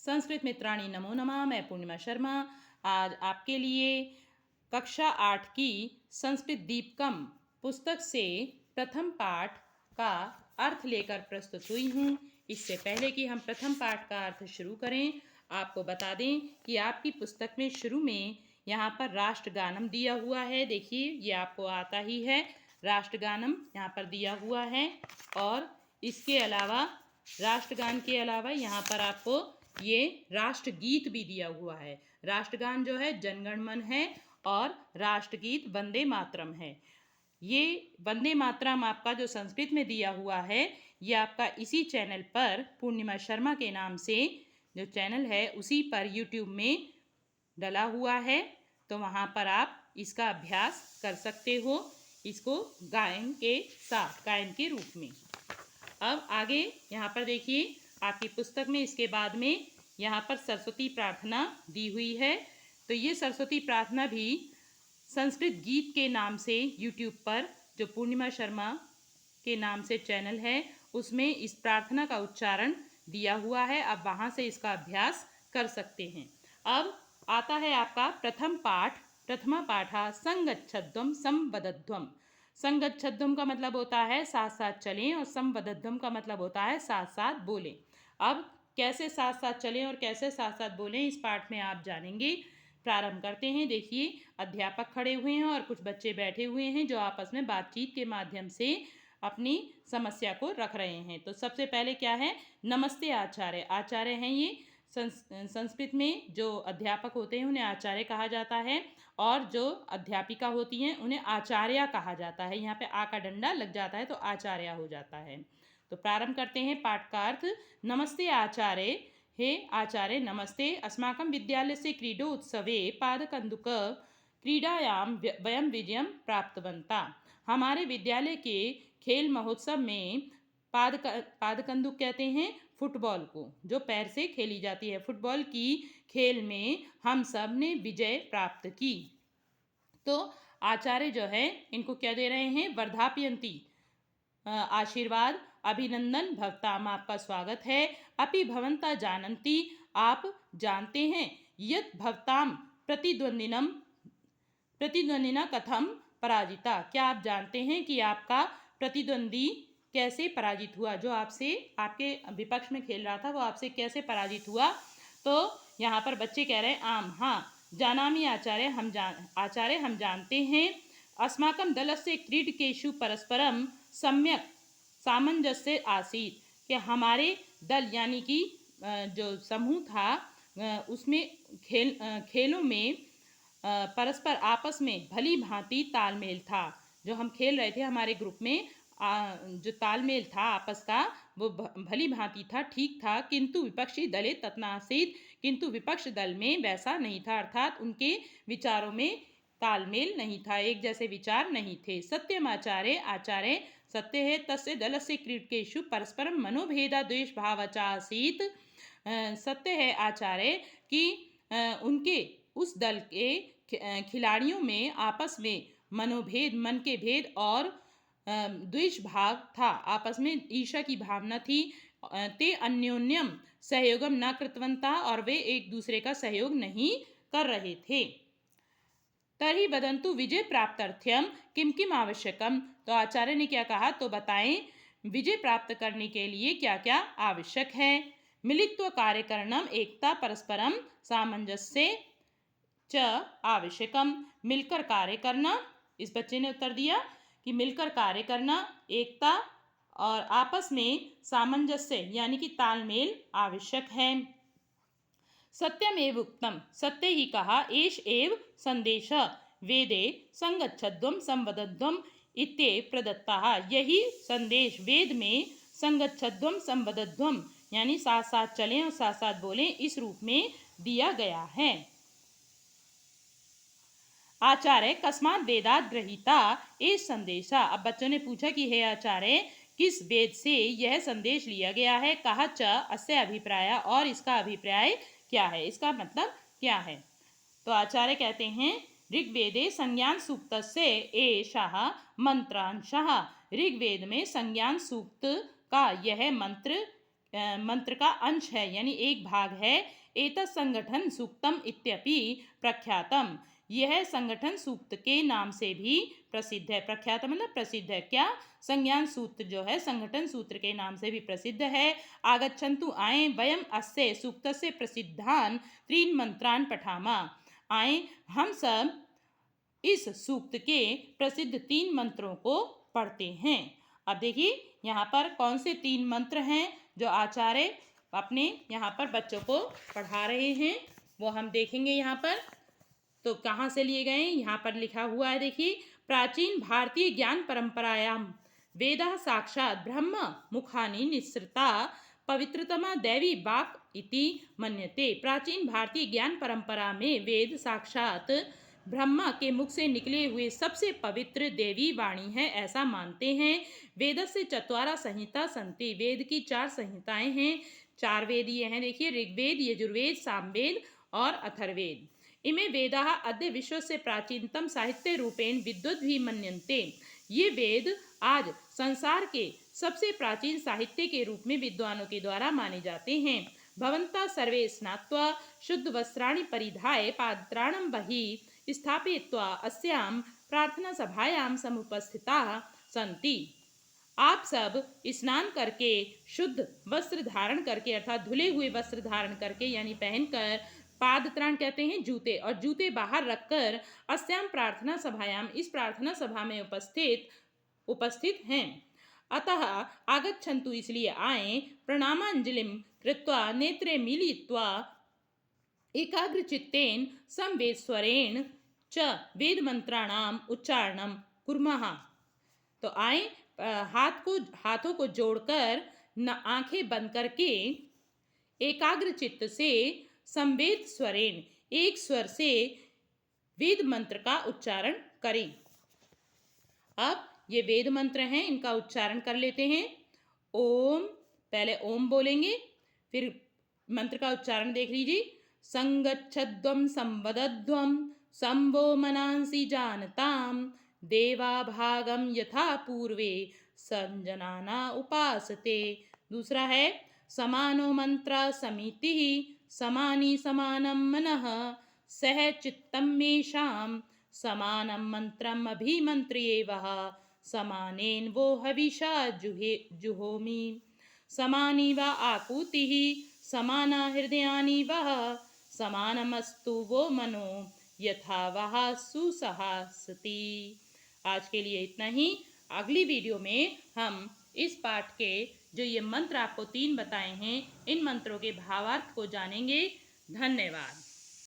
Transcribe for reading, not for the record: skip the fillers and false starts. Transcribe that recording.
संस्कृत मित्राणी नमो नमः। मैं पूर्णिमा शर्मा आज आपके लिए कक्षा 8 की संस्कृत दीपकम पुस्तक से प्रथम पाठ का अर्थ लेकर प्रस्तुत हुई हूँ। इससे पहले कि हम प्रथम पाठ का अर्थ शुरू करें, आपको बता दें कि आपकी पुस्तक में शुरू में यहाँ पर राष्ट्रगानम दिया हुआ है। देखिए, ये आपको आता ही है, राष्ट्रगानम यहाँ पर दिया हुआ है। और इसके अलावा राष्ट्रगान के अलावा यहाँ पर आपको ये राष्ट्रगीत भी दिया हुआ है। राष्ट्रगान जो है जनगण मन है और राष्ट्रगीत वंदे मातरम है। ये वंदे मातरम आपका जो संस्कृत में दिया हुआ है, ये आपका इसी चैनल पर पूर्णिमा शर्मा के नाम से जो चैनल है उसी पर यूट्यूब में डला हुआ है। तो वहाँ पर आप इसका अभ्यास कर सकते हो, इसको गायन के साथ, गायन के रूप में। अब आगे यहाँ पर देखिए, आपकी पुस्तक में इसके बाद में यहाँ पर सरस्वती प्रार्थना दी हुई है। तो ये सरस्वती प्रार्थना भी संस्कृत गीत के नाम से यूट्यूब पर, जो पूर्णिमा शर्मा के नाम से चैनल है, उसमें इस प्रार्थना का उच्चारण दिया हुआ है। अब वहाँ से इसका अभ्यास कर सकते हैं। अब आता है आपका प्रथम पाठ। प्रथमा पाठा संगच्छध्वम संवदध्वम। संगच्छध्वम का मतलब होता है साथ साथ चलें, और संवदध्वम का मतलब होता है साथ साथ बोलें। अब कैसे साथ साथ चलें और कैसे साथ साथ बोलें, इस पाठ में आप जानेंगे। प्रारंभ करते हैं। देखिए, अध्यापक खड़े हुए हैं और कुछ बच्चे बैठे हुए हैं जो आपस में बातचीत के माध्यम से अपनी समस्या को रख रहे हैं। तो सबसे पहले क्या है, नमस्ते आचार्य। आचार्य हैं ये संस्कृत में जो अध्यापक होते हैं उन्हें आचार्य कहा जाता है, और जो अध्यापिका होती हैं उन्हें आचार्या कहा जाता है। यहाँ पे आ का डंडा लग जाता है तो आचार्या हो जाता है। तो प्रारंभ करते हैं पाठ का अर्थ। नमस्ते आचार्य। हे आचार्य नमस्ते। अस्माकं विद्यालयस्य क्रीडोत्सवे पादकन्दुक क्रीडायां वयं विजयं प्राप्तवन्तः। हमारे विद्यालय के खेल महोत्सव में पादकन्दुक कहते हैं फुटबॉल को, जो पैर से खेली जाती है। फुटबॉल की खेल में हम सब ने विजय प्राप्त की। तो आचार्य जो है इनको क्या दे रहे हैं, वर्धापयन्ति, आशीर्वाद, अभिनंदन, भवताम, आपका स्वागत है। अपि भवन्तः जानन्ति, आप जानते हैं, यत् भवताम प्रतिद्वंदिना कथम पराजिता, क्या आप जानते हैं कि आपका प्रतिद्वंदी कैसे पराजित हुआ, जो आपसे, आपके विपक्ष में खेल रहा था, वो आपसे कैसे पराजित हुआ। तो यहाँ पर बच्चे कह रहे हैं आम, हाँ, जानामि आचार्य, हम जानते हैं। अस्माकं दलस्य क्रीडकेषु परस्परम सम्यक सामंजस्य आसीत्, कि हमारे दल यानी कि जो समूह था उसमें खेलों में परस्पर आपस में भली भांति तालमेल था। जो हम खेल रहे थे हमारे ग्रुप में, जो तालमेल था आपस का, वो भली भांति था, ठीक था। किंतु विपक्षी दले तत्नासीत्, किंतु विपक्ष दल में वैसा नहीं था, अर्थात उनके विचारों में तालमेल नहीं था, एक जैसे विचार नहीं थे। सत्यम आचार्य, आचार्य सत्य है। तस्य दलस्य क्रीडकेषु परस्परम मनोभेदा द्वेष भावचासीत्, सत्य है आचार्य कि उनके उस दल के खिलाड़ियों में आपस में मनोभेद, मन के भेद और द्वेष भाव था, आपस में ईर्ष्या की भावना थी। ते अन्योन्यम सहयोगम न कृतवन्तः, और वे एक दूसरे का सहयोग नहीं कर रहे थे। तर्हि वदन्तु विजय प्राप्त्यर्थम किम किम आवश्यकम, तो आचार्य ने क्या कहा, तो बताएं विजय प्राप्त करने के लिए क्या क्या आवश्यक है। मिलित्व कार्य करणम एकता परस्परम सामंजस्य च आवश्यकम, मिलकर कार्य करना। इस बच्चे ने उत्तर दिया कि मिलकर कार्य करना, एकता और आपस में सामंजस्य यानी कि तालमेल आवश्यक है। सत्यमेव उक्तम, सत्य ही कहा। एष एव संदेश वेदे संगच्छध्वम संवदध्वम इत्येव प्रदत्ता, यही संदेश वेद में संगच्छध्वम संवदध्वम यानी साथ साथ चलें और साथ साथ बोलें, इस रूप में दिया गया है। आचार्य कस्मात् वेदात् गृहीता एष संदेशा, अब बच्चों ने पूछा कि हे आचार्य किस वेद से यह संदेश लिया गया है। कहा च अस्य अभिप्राय, और इसका अभिप्राय क्या है, इसका मतलब क्या है। तो आचार्य कहते हैं ऋग्वेदे संज्ञान सूक्तस्य एषः मंत्रांशः, ऋग्वेद में संज्ञान सूक्त का यह मंत्र मंत्र का अंश है यानी एक भाग है। एतत् संगठन सूक्तम इत्यपि प्रख्यातम, यह संगठन सूक्त के नाम से भी प्रसिद्ध है। प्रख्यात मतलब प्रसिद्ध है। क्या? संज्ञान सूत्र जो है संगठन सूत्र के नाम से भी प्रसिद्ध है। आगच्छन्तु आए वयम अस्य सूक्तस्य प्रसिद्धान त्रीन मंत्रान पठामा, आए हम सब इस सूक्त के प्रसिद्ध 3 मंत्रों को पढ़ते हैं। अब देखिए यहाँ पर कौन से 3 मंत्र हैं जो आचार्य अपने यहाँ पर बच्चों को पढ़ा रहे हैं, वो हम देखेंगे यहाँ पर। तो कहाँ से लिए गए? यहाँ पर लिखा हुआ है, देखिए, प्राचीन भारतीय ज्ञान परंपरायाम वेदा साक्षात ब्रह्म मुखानि निस्सृता पवित्रतमा दैवी वाक् इति मन्यते। प्राचीन भारतीय ज्ञान परंपरा में वेद साक्षात ब्रह्मा के मुख से निकले हुए सबसे पवित्र देवी वाणी है, ऐसा मानते हैं। वेदस्य चत्वारा संहिता सन्ति, वेद की 4 संहिताएं हैं। 4 वेद ये हैं, देखिए, ऋग्वेद, यजुर्वेद, सामवेद और अथर्ववेद। इमे वेदाः अद्य विश्व से प्राचीनतम साहित्य रूपेण विद्वद्भिः मन्यन्ते। ये वेद आज संसार के सबसे प्राचीन साहित्य के रूप में विद्वानों के द्वारा माने जाते हैं। भवन्तः सर्वे स्नात्वा शुद्ध वस्त्राणि परिधाय पात्राणं बहिः स्थापयित्वा अस्यां प्रार्थना सभायां समुपस्थिताः सन्ति। आप सब स्नान करके शुद्ध वस्त्र धारण करके अर्थात धुले हुए वस्त्र धारण करके यानी पहनकर, पादत्राण कहते हैं जूते, और जूते बाहर रखकर अस्याम प्रार्थना सभायाम इस प्रार्थना सभा में उपस्थित हैं। अतः आगच्छन्तु इसलिए आए, प्रणामांजलिं कृत्वा नेत्रे मिलित्वा एकाग्रचित्तेन संवेदस्वरेण च वेद मंत्राणाम उच्चारणम कुर्मः। तो आए, हाथों को जोड़कर आंखें बंद करके एकाग्र चित्त से संवेद स्वरेण एक स्वर से वेद मंत्र का उच्चारण करें। अब ये वेद मंत्र हैं, इनका उच्चारण कर लेते हैं। ओम, पहले ओम बोलेंगे, फिर मंत्र का उच्चारण देख लीजिए। संगच्छध्वं संवदध्वं संभो मनांसि जानताम देवा भागम यथा पूर्वे संजनाना उपासते। दूसरा है समानो मंत्र समिति समानी समानम मनः सह चित्तम मेषाम समानम मंत्रम अभिमंत्रियेवः समानेन वो हविषा जुहोमि समानी वा आकुतिः समाना हृदयानि वः समानमस्तु वो मनो यथा वह सुसहासति। आज के लिए इतना ही। अगली वीडियो में हम इस पाठ के जो ये मंत्र आपको 3 बताए हैं, इन मंत्रों के भावार्थ को जानेंगे। धन्यवाद।